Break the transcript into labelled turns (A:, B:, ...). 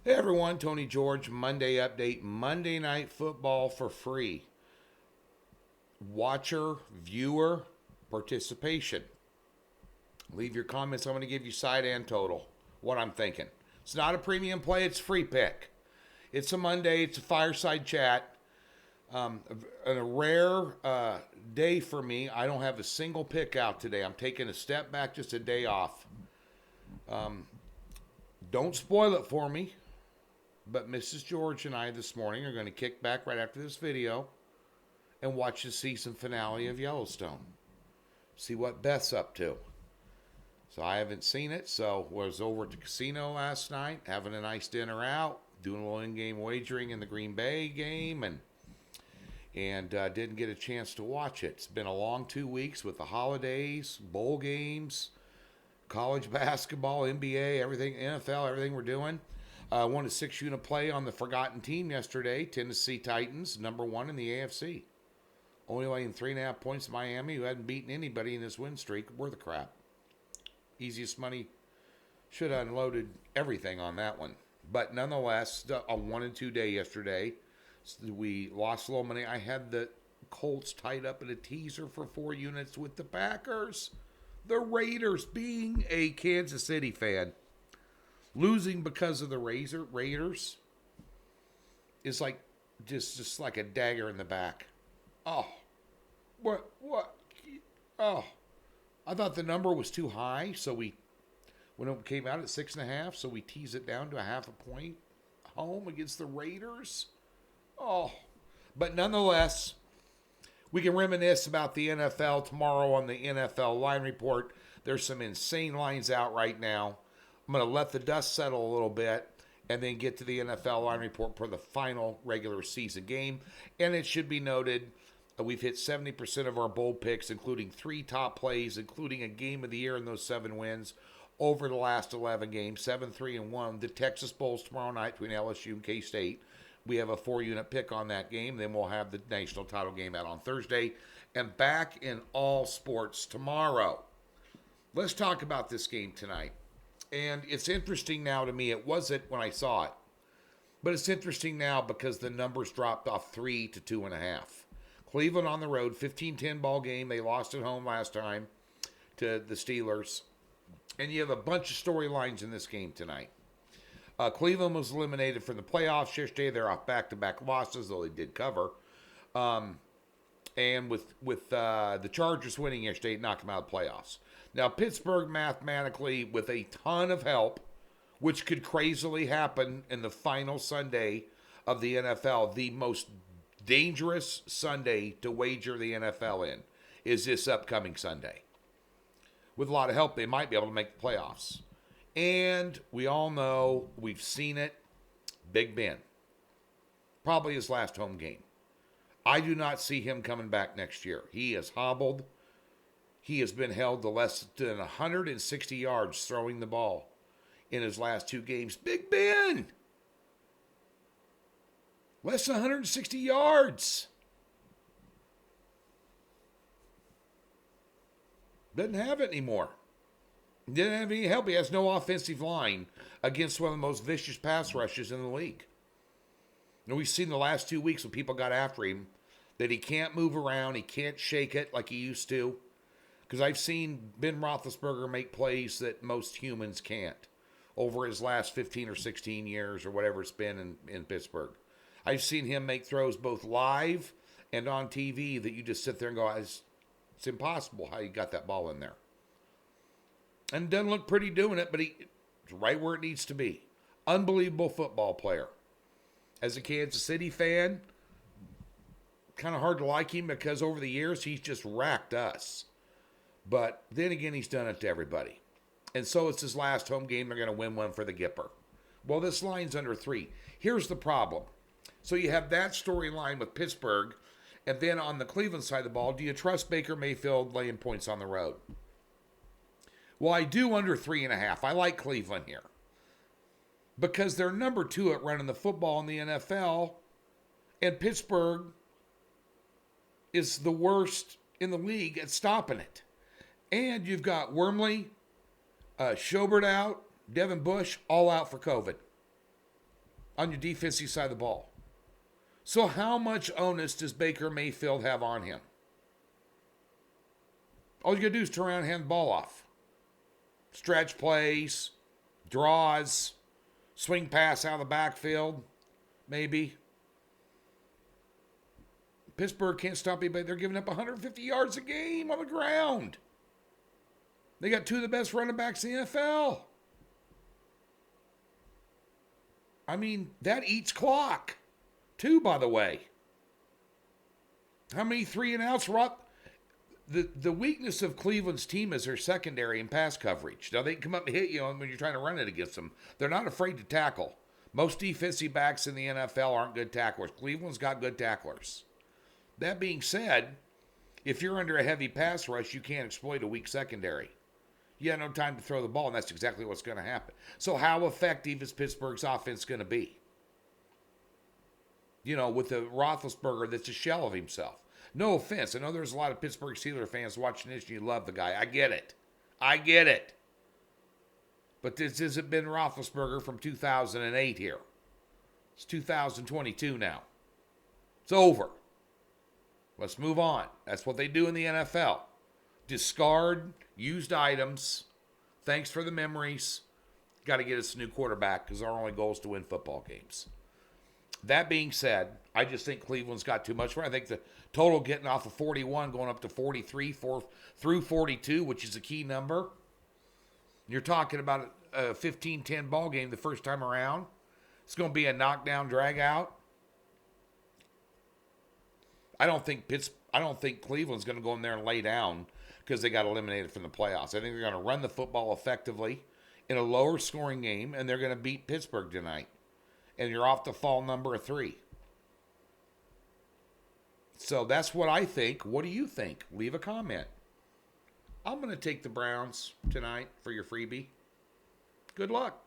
A: Hey everyone, Tony George, Monday update, Monday Night Football for free. Watcher, viewer, participation. Leave your comments. I'm going to give you side and total, what I'm thinking. It's not a premium play, it's free pick. It's a Monday, it's a fireside chat. A rare day for me. I don't have a single pick out today. I'm taking a step back, just a day off. Don't spoil it for me. But Mrs. George and I this morning are going to kick back right after this video and watch the season finale of Yellowstone. See what Beth's up to. So I haven't seen it, so was over at the casino last night, having a nice dinner out, doing a little in-game wagering in the Green Bay game, and didn't get a chance to watch it. It's been a long 2 weeks with the holidays, bowl games, college basketball, NBA, everything, NFL, everything we're doing. Won a 6-unit play on the forgotten team yesterday, Tennessee Titans, number 1 in the AFC. Only laying 3.5 points to Miami, who hadn't beaten anybody in this win streak. Worth the crap. Easiest money. Should have unloaded everything on that one. But nonetheless, a 1-2 day yesterday. We lost a little money. I had the Colts tied up in a teaser for 4 units with the Packers. The Raiders, being a Kansas City fan, losing because of the Raiders is like just like a dagger in the back. Oh, what? Oh, I thought the number was too high, so when it came out at 6.5, so we teased it down to a 0.5 point home against the Raiders. Oh, but nonetheless, we can reminisce about the NFL tomorrow on the NFL line report. There's some insane lines out right now. I'm going to let the dust settle a little bit and then get to the NFL line report for the final regular season game. And it should be noted, we've hit 70% of our bold picks, including 3 top plays, including a game of the year in those 7 wins over the last 11 games, 7-3-1. The Texas Bowl's tomorrow night between LSU and K-State. We have a 4-unit pick on that game. Then we'll have the national title game out on Thursday. And back in all sports tomorrow. Let's talk about this game tonight. And it's interesting now to me. It wasn't when I saw it. But it's interesting now because the numbers dropped off 3 to 2.5. Cleveland on the road, 15-10 ball game. They lost at home last time to the Steelers. And you have a bunch of storylines in this game tonight. Cleveland was eliminated from the playoffs yesterday. They're off back-to-back losses, though they did cover. And with the Chargers winning yesterday, it knocked them out of the playoffs. Now, Pittsburgh mathematically, with a ton of help, which could crazily happen in the final Sunday of the NFL, the most dangerous Sunday to wager the NFL in is this upcoming Sunday. With a lot of help, they might be able to make the playoffs. And we all know, we've seen it, Big Ben. Probably his last home game. I do not see him coming back next year. He is hobbled. He has been held to less than 160 yards throwing the ball in his last 2 games. Big Ben! Less than 160 yards. Doesn't have it anymore. Didn't have any help. He has no offensive line against one of the most vicious pass rushes in the league. And we've seen the last 2 weeks when people got after him that he can't move around. He can't shake it like he used to. Because I've seen Ben Roethlisberger make plays that most humans can't over his last 15 or 16 years or whatever it's been in Pittsburgh. I've seen him make throws both live and on TV that you just sit there and go, it's impossible how you got that ball in there. And doesn't look pretty doing it, but it's right where it needs to be. Unbelievable football player. As a Kansas City fan, kind of hard to like him because over the years he's just racked us. But then again, he's done it to everybody. And so it's his last home game. They're going to win one for the Gipper. Well, this line's under 3. Here's the problem. So you have that storyline with Pittsburgh. And then on the Cleveland side of the ball, do you trust Baker Mayfield laying points on the road? Well, I do under 3.5. I like Cleveland here. Because they're number 2 at running the football in the NFL. And Pittsburgh is the worst in the league at stopping it. And you've got Wormley, Schobert out, Devin Bush, all out for COVID. on your defensive side of the ball. So how much onus does Baker Mayfield have on him? All you got to do is turn around and hand the ball off. Stretch plays, draws, swing pass out of the backfield, maybe. Pittsburgh can't stop anybody. They're giving up 150 yards a game on the ground. They got two of the best running backs in the NFL. I mean, that eats clock. Two, by the way. How many 3-and-outs? The weakness of Cleveland's team is their secondary and pass coverage. Now, they can come up and hit you when you're trying to run it against them. They're not afraid to tackle. Most defensive backs in the NFL aren't good tacklers. Cleveland's got good tacklers. That being said, if you're under a heavy pass rush, you can't exploit a weak secondary. You have no time to throw the ball, and that's exactly what's going to happen. So how effective is Pittsburgh's offense going to be? You know, with a Roethlisberger that's a shell of himself. No offense. I know there's a lot of Pittsburgh Steelers fans watching this and you love the guy. I get it. But this hasn't been Roethlisberger from 2008 here. It's 2022 now. It's over. Let's move on. That's what they do in the NFL. Discard used items. Thanks for the memories. Got to get us a new quarterback because our only goal is to win football games. That being said, I just think Cleveland's got too much. I think the total getting off of 41 going up to 43 through 42, which is a key number. You're talking about a 15-10 ball game the first time around. It's going to be a knockdown, drag out. I don't think Cleveland's going to go in there and lay down because they got eliminated from the playoffs. I think they're going to run the football effectively in a lower scoring game, and they're going to beat Pittsburgh tonight. And you're off the fall number of 3. So that's what I think. What do you think? Leave a comment. I'm going to take the Browns tonight for your freebie. Good luck.